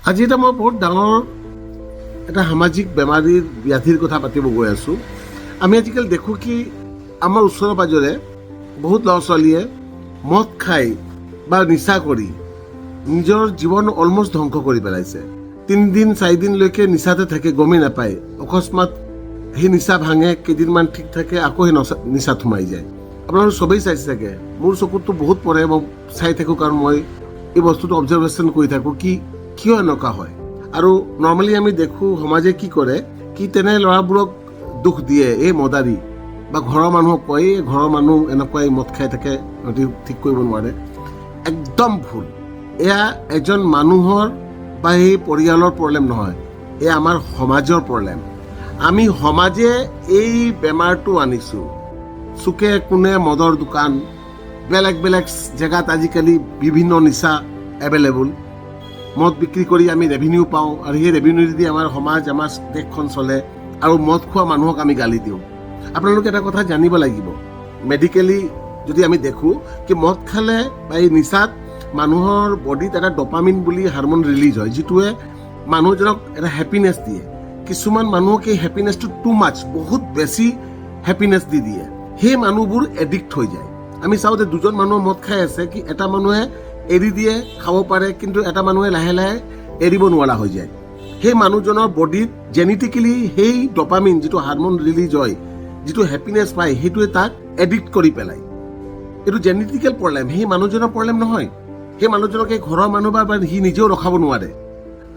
আজি এটা মই বহুত ডাঙৰ এটা সামাজিক বেমাৰীৰ ব্যাধিৰ কথা পাতিব গৈ আছোঁ। আমি আজিকালি দেখোঁ কি আমাৰ ওচৰে পাজৰে বহুত ল'ৰা ছোৱালীয়ে মদ খাই বা নিচা কৰি নিজৰ জীৱন অলমষ্ট ধ্বংস কৰি পেলাইছে। 3 দিন 4 দিনলৈকে নিচাতে থাকে, গমেই নাপায়। অকস্মাত সেই নিচা ভাঙে, কেইদিনমান ঠিক থাকে, আকৌ সেই নিচাত সোমাই যায়। আপোনালোকে চবেই চাইছে চাগে, মোৰ চকুততো বহুত পৰে, মই চাই থাকোঁ, কাৰণ মই এই বস্তুটো অবজাৰ্ভেশ্যন কৰি থাকোঁ কি কিয় এনেকুৱা হয়। আৰু নৰ্মেলি আমি দেখোঁ সমাজে কি কৰে, কি তেনে ল'ৰাবোৰক দুখ দিয়ে, এই মদাৰী বা ঘৰৰ মানুহক কয়, এই ঘৰৰ মানুহ এনেকুৱাই মদ খাই থাকে, সিহঁতি ঠিক কৰিব নোৱাৰে। একদম ভুল। এয়া এজন মানুহৰ বা সেই পৰিয়ালৰ প্ৰব্লেম নহয়, এয়া আমাৰ সমাজৰ প্ৰব্লেম। আমি সমাজে এই বেমাৰটো আনিছোঁ। চুকে কোণে মদৰ দোকান, বেলেগ বেলেগ জেগাত আজিকালি বিভিন্ন নিচা এভেইলেবল। মদ বিক্ৰী কৰি আমি ৰেভিনিউ পাওঁ, আৰু সেই ৰেভিনিউদি আমাৰ সমাজ, আমাৰ দেশখন চলে, আৰু মদ খোৱা মানুহক আমি গালি দিওঁ। আপোনালোকে এটা কথা জানিব লাগিব, মেডিকেলি যদি আমি দেখোঁ কি মদ খালে বা এই নিচাত মানুহৰ বডিত এটা ডপামিন বুলি হাৰমন ৰিলিজ হয়, যিটোৱে মানুহজনক এটা হেপিনেছ দিয়ে। কিছুমান মানুহক এই হেপিনেছটো টু মাছ, বহুত বেছি হেপিনেছ দি দিয়ে, সেই মানুহবোৰ এডিক্ট হৈ যায়। আমি চাওঁ যে 2জন মানুহ মদ খাই আছে, কি এটা মানুহে এৰি দিয়ে, খাব পাৰে, কিন্তু এটা মানুহে লাহে লাহে এৰিব নোৱাৰা হৈ যায়। সেই মানুহজনৰ বডিত জেনেটিকেলি সেই ডপামিন যিটো হাৰমন ৰিলিজ হয়, যিটো হেপিনেছ পায়, সেইটোৱে তাক এডিক্ট কৰি পেলায়। এইটো জেনেটিকেল প্ৰব্লেম, সেই মানুহজনৰ প্ৰব্লেম নহয়। সেই মানুহজনক এই ঘৰৰ মানুহ বা সি নিজেও ৰখাব নোৱাৰে।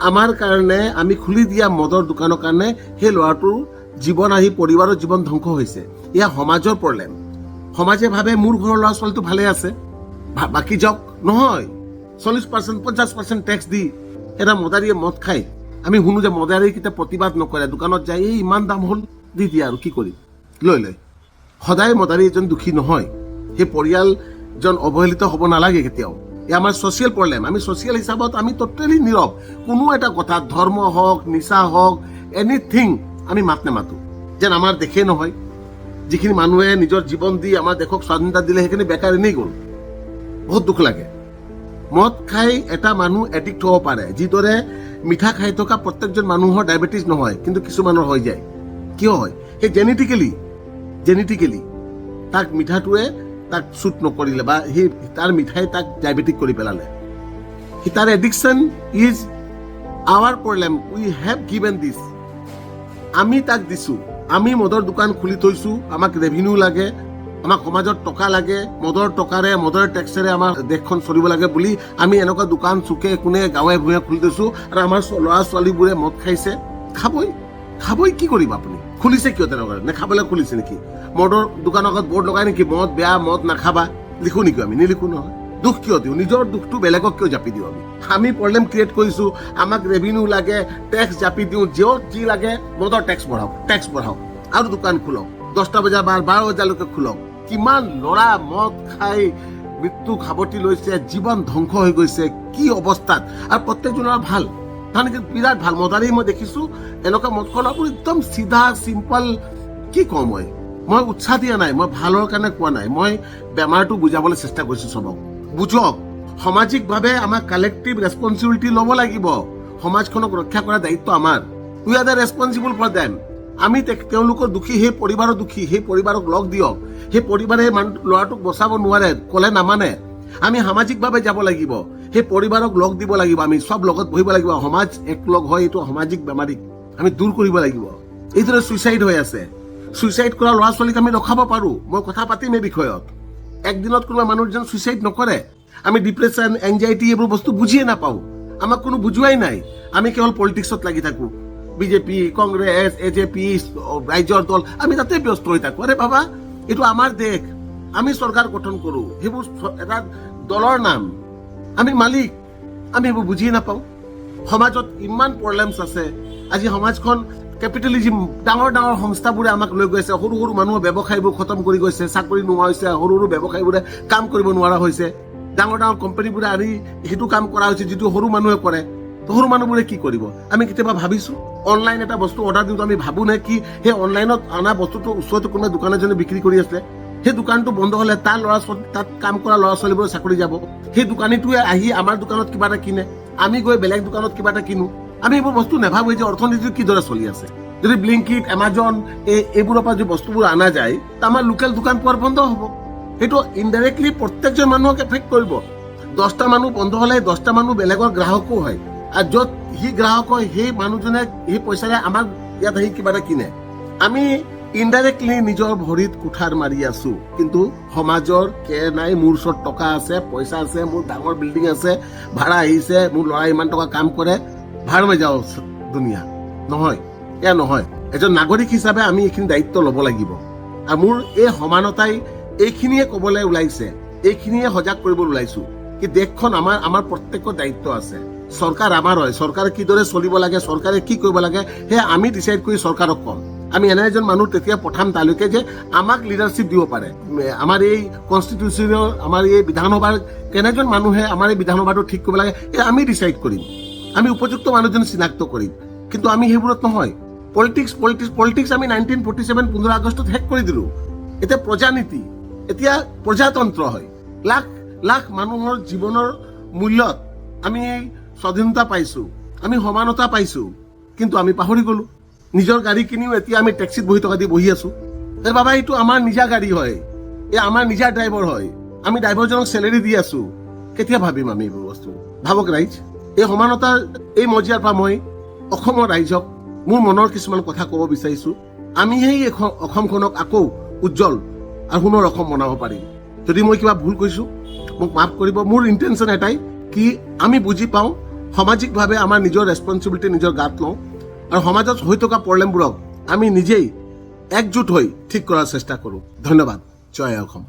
আমাৰ কাৰণে, আমি খুলি দিয়া মদৰ দোকানৰ কাৰণে সেই ল'ৰাটোৰ জীৱন আহি পৰিবাৰৰ জীৱন ধ্বংস হৈছে। এয়া সমাজৰ প্ৰব্লেম। সমাজে ভাবে মোৰ ঘৰৰ ল'ৰা ছোৱালীটো ভালে আছে, বাকী যাওক। নহয়, 40% 50% টেক্স দি এটা মদাৰীয়ে মদ খায়। আমি শুনো যে মদাৰী কেতিয়া প্ৰতিবাদ নকৰে, দোকানত যায়, এই ইমান দাম হ'ল, দি দিয়া আৰু কি কৰিম, লৈ লয়। সদায় মদাৰী এজন দুখী নহয়, সেই পৰিয়ালজন অৱহেলিত হ'ব নালাগে কেতিয়াও। এয়া আমাৰ ছ'চিয়েল প্ৰব্লেম। আমি ছ'চিয়েল হিচাপত আমি টোটেলি নীৰৱ। কোনো এটা কথা, ধৰ্ম হওক, নিচা হওক, এনিথিং আমি মাত নেমাতো, যেন আমাৰ দেশেই নহয়। যিখিনি মানুহে নিজৰ জীৱন দি আমাৰ দেশক স্বাধীনতা দিলে, সেইখিনি বেকাৰ এনেই গ'ল। বহুত দুখ লাগে। মদ খাই এটা মানুহ এডিক্ট হ'ব পাৰে, যিদৰে মিঠা খাই থকা প্ৰত্যেকজন মানুহৰ ডায়েবেটিছ নহয়, কিন্তু কিছুমানৰ হৈ যায়। কিয় হয়? সেই জেনেটিকেলি তাক মিঠাটোৱে তাক চুট নকৰিলে, বা সেই তাৰ মিঠাই তাক ডায়েবেটিক কৰি পেলালে। তাৰ addiction is our problem. We have given this. আমি তাক দিছোঁ। আমি মদৰ দোকান খুলি থৈছোঁ, আমাক ৰেভিনিউ লাগে, আমাক সমাজত টকা লাগে, মদৰ টকাৰে, মদৰ টেক্সেৰে আমাৰ দেশখন চলিব লাগে বুলি আমি এনেকুৱা দোকান চুকে কোণে গাঁৱে ভূঞে খুলি থৈছোঁ। আৰু আমাৰ ল'ৰা ছোৱালীবোৰে মদ খাইছে, খাবই কি কৰিব আপুনি? খুলিছে কিয় তেনেকুৱা? নেখাবলৈ খুলিছে নেকি? মদৰ দোকানৰ আগত বৰ্ড লগাই নেকি, মদ বেয়া, মদ নাখাবা, লিখো নেকি? আমি নিলিখো নহয়। দুখ কিয় দিওঁ? নিজৰ দুখটো বেলেগক কিয় জাপি দিওঁ? আমি প্ৰব্লেম ক্ৰিয়েট কৰিছোঁ, আমাক ৰেভিনিউ লাগে, টেক্স জাপি দিওঁ, য'ত যি লাগে মদৰ টেক্স বঢ়াওক আৰু দোকান খোলক, 10টা বজা বা 12 বজালৈকে খোলক। কিমান ল'ৰা মদ খাই মৃত্যু খাবতি লৈছে, জীৱন ধ্বংস হৈ গৈছে, কি অৱস্থাত। আৰু প্ৰত্যেকজনৰ ভাল, তাৰমানে বিৰাট ভাল। মদাৰী মই দেখিছোঁ, এনেকুৱা মদ খোৱাবোৰ একদম চিধা চিম্পল। কি কওঁ মই উৎসাহ দিয়া নাই, মই ভালৰ কাৰণে কোৱা নাই, মই বেমাৰটো বুজাবলৈ চেষ্টা কৰিছোঁ। চবক বুজক, সামাজিকভাৱে আমাক কালেক্টিভ ৰেছপনচিবিলিটি ল'ব লাগিব। সমাজখনক ৰক্ষা কৰাৰ দায়িত্ব আমাৰ। We are the responsible for them. আমি তেওঁলোকৰ দুখী, সেই পৰিবাৰৰ দুখী, সেই পৰিবাৰক লগ দিয়ক। সেই পৰিবাৰে ল'ৰাটোক বচাব নোৱাৰে, ক'লে নামানে। আমি সামাজিকভাৱে যাব লাগিব, সেই পৰিবাৰক লগ দিব লাগিব, আমি চব লগত বহিব লাগিব। সমাজ একলগ হৈ এইটো সামাজিক বেমাৰীক আমি দূৰ কৰিব লাগিব। এইদৰে ছুইচাইড হৈ আছে, ছুইচাইড কৰা ল'ৰা ছোৱালীক আমি ৰখাব পাৰোঁ। মই কথা পাতিম এই বিষয়ত। একদিনত কোনোবা মানুহজন ছুইচাইড নকৰে। আমি ডিপ্ৰেশ্যন, এনজাইটি এইবোৰ বস্তু বুজিয়ে নাপাওঁ, আমাক কোনো বুজোৱাই নাই। আমি কেৱল পলিটিক্সত লাগি থাকোঁ, বিজেপি, কংগ্ৰেছ, AJP, ৰাইজৰ দল, আমি তাতে ব্যস্ত হৈ থাকোঁ। আৰে বাবা, এইটো আমাৰ দেশ, আমি চৰকাৰ গঠন কৰোঁ, সেইবোৰ এটা দলৰ নাম, আমি মালিক, আমি এইবোৰ বুজিয়ে নাপাওঁ। সমাজত ইমান প্ৰব্লেমছ আছে। আজি সমাজখন কেপিটেলিজিম, ডাঙৰ ডাঙৰ সংস্থাবোৰে আমাক লৈ গৈছে। সৰু সৰু মানুহৰ ব্যৱসায়বোৰ খতম কৰি গৈছে, চাকৰি নোহোৱা হৈছে, সৰু সৰু ব্যৱসায়ীবোৰে কাম কৰিব নোৱাৰা হৈছে। ডাঙৰ ডাঙৰ কোম্পানীবোৰে আনি সেইটো কাম কৰা হৈছে যিটো সৰু মানুহে কৰে। সৰু মানুহবোৰে কি কৰিব? আমি কেতিয়াবা ভাবিছোঁ, অনলাইন এটা বস্তু অৰ্ডাৰ দিওঁতে আমি ভাবোঁ নে কি সেই অনলাইনত অনা বস্তুটো ওচৰতে কোনোবা দোকান এজনে বিক্ৰী কৰি আছে, সেই দোকানটো বন্ধ হ'লে তাৰ ল'ৰা ছোৱালী, তাত কাম কৰা ল'ৰা ছোৱালীবোৰৰ চাকৰি যাব। সেই দোকানীটোৱে আহি আমাৰ দোকানত কিবা এটা কিনে, আমি গৈ বেলেগ দোকানত কিবা এটা কিনো। আমি এইবোৰ বস্তু নাভাবোঁ যে অৰ্থনীতিটো কিদৰে চলি আছে। যদি ব্লিংকিট, এমাজন এইবোৰৰ পৰা যদি বস্তুবোৰ অনা যায়, ত আমাৰ লোকেল দোকান পোৱাৰ বন্ধ হ'ব। সেইটো ইনডাইৰেক্টলি প্ৰত্যেকজন মানুহক এফেক্ট কৰিব। 10টা মানুহ বন্ধ হ'লে 10টা মানুহ বেলেগৰ গ্ৰাহকো হয়, আৰু য'ত সি গ্ৰাহক হয় সেই মানুহজনে সেই পইচাৰে আমাক ইয়াত আহি কিবা এটা কিনে। আমি ইনডাইৰেক্টলি নিজৰ ভৰিত কুঠাৰ মাৰি আছো, কিন্তু সমাজৰ কেৰ নাই। মোৰ ওচৰত টকা আছে, পইচা আছে, মোৰ ডাঙৰ বিল্ডিং আছে, ভাড়া আহিছে, মোৰ ল'ৰা ইমান টকা কাম কৰে, ভাড় হৈ যাওঁ দুনিয়া। নহয়, এয়া নহয়। এজন নাগৰিক হিচাপে আমি এইখিনি দায়িত্ব ল'ব লাগিব। আৰু মোৰ এই সমানতাই এইখিনিয়ে ক'বলৈ ওলাইছে, এইখিনিয়ে সজাগ কৰিবলৈ ওলাইছো কি দেশখন আমাৰ প্ৰত্যেকৰ দায়িত্ব আছে। চৰকাৰ আমাৰ হয়, চৰকাৰে কিদৰে চলিব লাগে, চৰকাৰে কি কৰিব লাগে, সেয়া আমি ডিচাইড কৰি চৰকাৰক ক'ম। আমি এনে এজন মানুহ তেতিয়া পঠাম তালৈকে যে আমাক লিডাৰশ্বিপ দিব পাৰে। আমাৰ এই কনষ্টিটিউচনৰ, আমাৰ এই বিধানসভাৰ কেনেজন মানুহে আমাৰ এই বিধানসভাটো ঠিক কৰিব লাগে, এয়া আমি ডিচাইড কৰিম। আমি উপযুক্ত মানুহজন চিনাক্ত কৰিম। কিন্তু আমি সেইবোৰত নহয়। পলিটিক্স আমি 1947 15 আগষ্টত শেষ কৰি দিলো। এতিয়া প্ৰজানীতি, এতিয়া প্ৰজাতন্ত্ৰ হয়। লাখ লাখ মানুহৰ জীৱনৰ মূল্যত আমি স্বাধীনতা পাইছো, আমি সমানতা পাইছো, কিন্তু আমি পাহৰি গলো। নিজৰ গাড়ী কিনিও এতিয়া আমি টেক্সিত বহি আছো। বাবা, এইটো আমাৰ নিজা গাড়ী হয়, এই আমাৰ নিজা ড্ৰাইভাৰ হয়, আমি ড্ৰাইভাৰজনক চেলেৰি দি আছো। কেতিয়া ভাবিম আমি এইবোৰ বস্তু? ভাবক ৰাইজ, এই সমানতাৰ এই মজিয়াৰ পৰা মই অসমৰ ৰাইজক মোৰ মনৰ কিছুমান কথা ক'ব বিচাৰিছো। আমি সেই অসমখনক আকৌ উজ্জ্বল আৰু সোণৰ অসম বনাব পাৰিম। যদি মই কিবা ভুল কৈছো মোক মাফ কৰিব। মোৰ ইণ্টেনশ্যন এটাই কি আমি বুজি পাওঁ সামাজিকভাৱে আমাৰ নিজৰ ৰেছপনচিবিলিটি নিজৰ গাত লওঁ, আৰু সমাজত হৈ থকা প্ৰব্লেমবোৰক আমি নিজেই একজোট হৈ ঠিক কৰাৰ চেষ্টা কৰোঁ। ধন্যবাদ। জয় অসম।